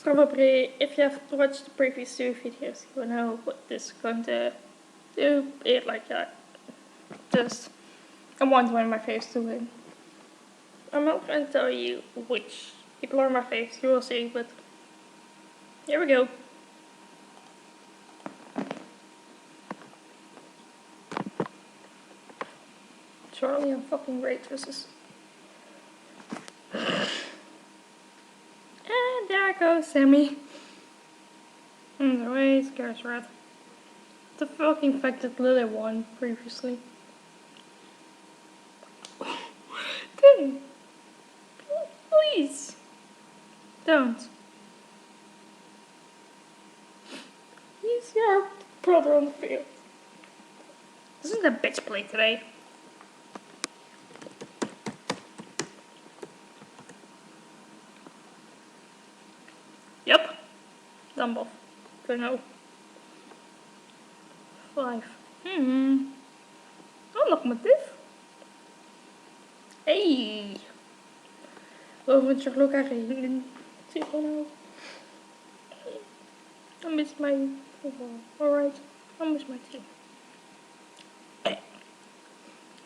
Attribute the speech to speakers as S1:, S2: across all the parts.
S1: Probably, if you have watched the previous two videos, you will know what this is going to do. It like that. Just, I want one of my faves to win. I'm not going to tell you which people are my faves, you will see, but here we go. Charlie and fucking Waitresses. And there goes Sammy. On the way, scares red. The fucking fact that Lily won previously. Then, please, don't. He's your brother on the field. Isn't that bitch play today? Yep. Dumble. For no. 5. Oh, locomotive. Hey. Boven Charlotte reden. Zie je gewoon I miss my football. Alright. I miss my team.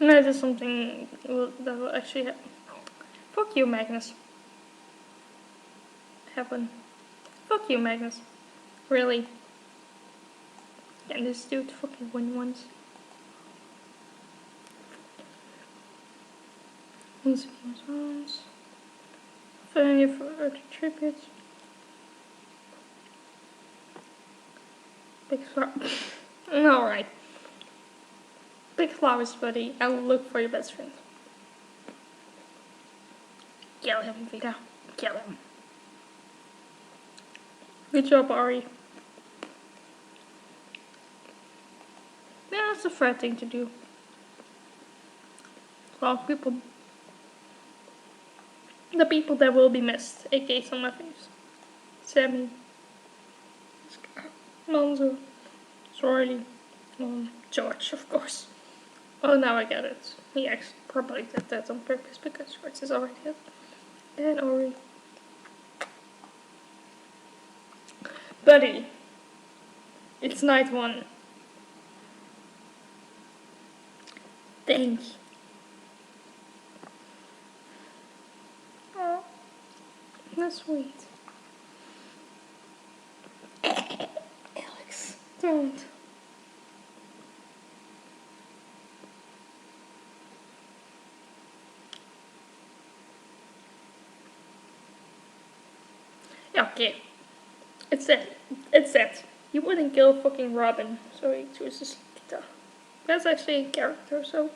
S1: No, that is something that will actually happen. Fuck you, Magnus. Happen. Fuck you, Magnus. Really? Can this dude fucking win once? Songs. Failure for early tributes. Big flower. Alright. Big flowers, buddy. I will look for your best friend. Kill him, Vita. Kill him. Good job, Ari. Yeah, that's a fair thing to do. Well, people. The people that will be missed, aka some of my faves. Sammy. Lonzo. Sorry. George, of course. Oh, now I get it. He actually probably did that on purpose because George is already dead. And Ori. Buddy. It's night 1. Thank you. Oh, that's sweet. Alex, don't. Okay. It's that. It's that. He wouldn't kill fucking Robin, so he chooses Kita. That's actually a character, so.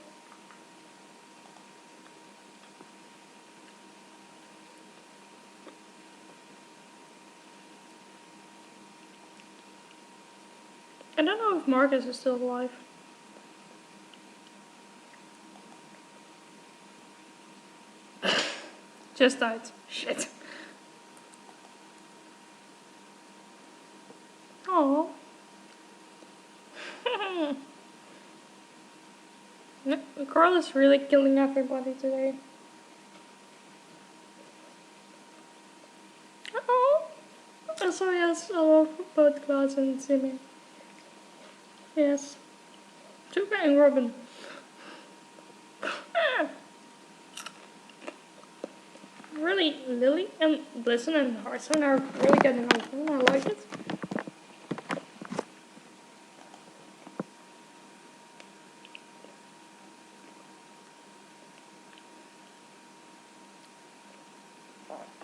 S1: I don't know if Marcus is still alive. Just died. Shit. Oh. Carl is really killing everybody today. Oh. Also, yes, I love both Klaus and Simmy. Yes. Tuka and Robin. Really, Lily and Blitzen and Hearthstone are really getting along. I like it.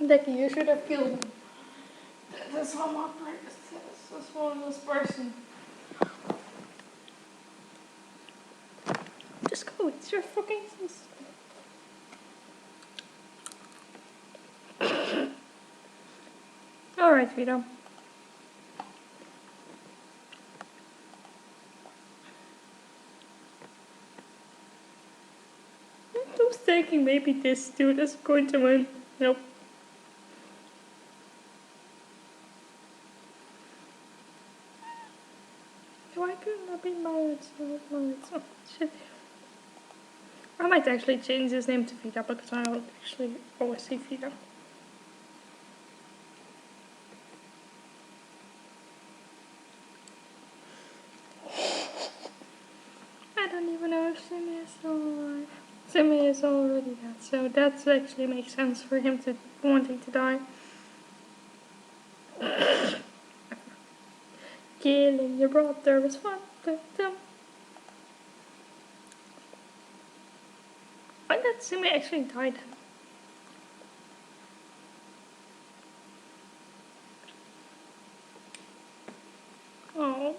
S1: Decky, you should have killed him. That's how my purpose is. That's one of this person. Just go, it's your fucking sister. Alright, Vito. I was thinking maybe this dude is going to win. Nope. Why couldn't I be married? Oh, shit. I might actually change his name to Vita because I actually always see Vita. Simmy is already dead, so that actually makes sense for him to wanting to die. Killing your brother was fun. Why did Simmy actually die then? Oh.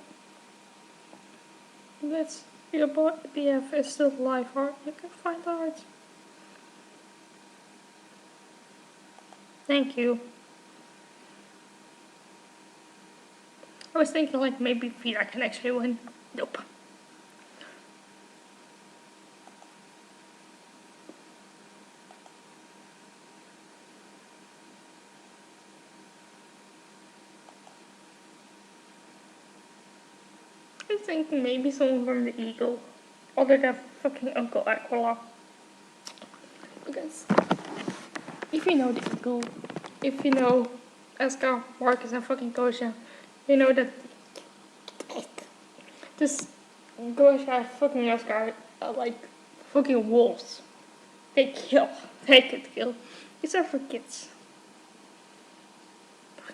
S1: That's your BF is still alive, or you can find art. Thank you. I was thinking like maybe Vida can actually win. Nope. I was thinking maybe someone from the Eagle. Other than fucking Uncle Aquila. Because if you know the Eagle, if you know Eska, Marcus and fucking Gosha, you know that this Gosha fucking Eska are like fucking wolves. They kill. They could kill. Except for kids.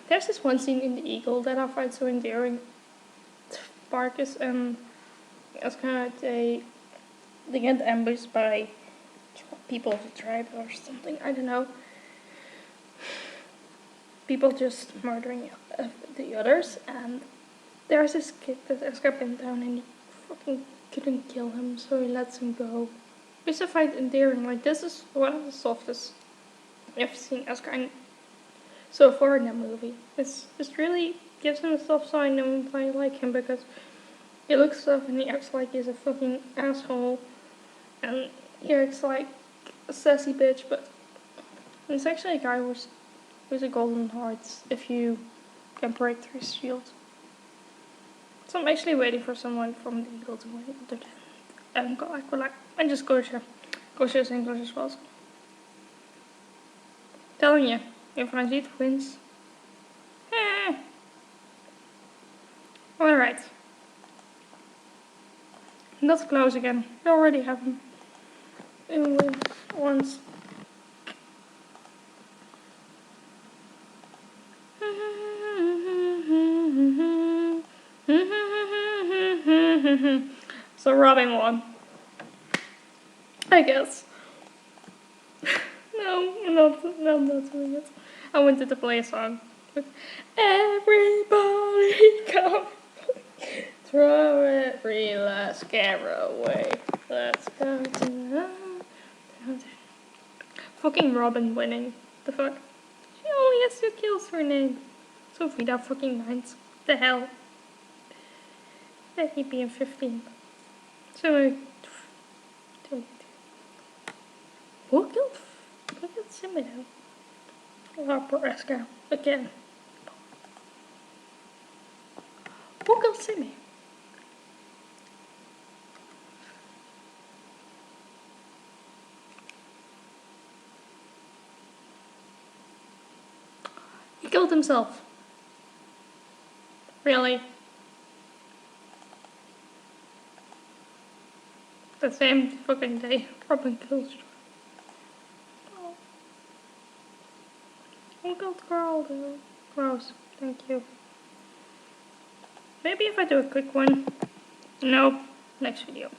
S1: There's this one scene in The Eagle that I find so endearing. Marcus and Eska, they get ambushed by people of the tribe or something. I don't know. People just murdering the others, and there's this kid that Eska pinned down and he fucking couldn't kill him, so he lets him go. Which I find endearing. Like, this is one of the softest I've seen Eska so far in that movie. It really gives him a soft sign and I like him because he looks tough and he acts like he's a fucking asshole. And he acts like a sassy bitch, but he's actually a guy who's a golden heart if you can break through his shield. So I'm actually waiting for someone from the Eagle to win other than Aquila and just Gosha. Gosha is English as well. So. Telling you, if Ranjit wins. Alright. Not close again. We already have him. Once. So Robin won. I guess. No, I'm not doing it. I wanted to play a song. Everybody come. Throw every last care away. Let's go to fucking Robin winning. The fuck? She only has 2 kills for her name. So Vida fucking 9. The hell? Let me be in 15. So, 22. Who killed Simba though? Oh, poor Eska. Again. Who killed Simba? He killed himself. Really? The same fucking day Robin kills Troy. Oh. Who killed Carl though? Gross. Thank you. Maybe if I do a quick one. Nope. Next video.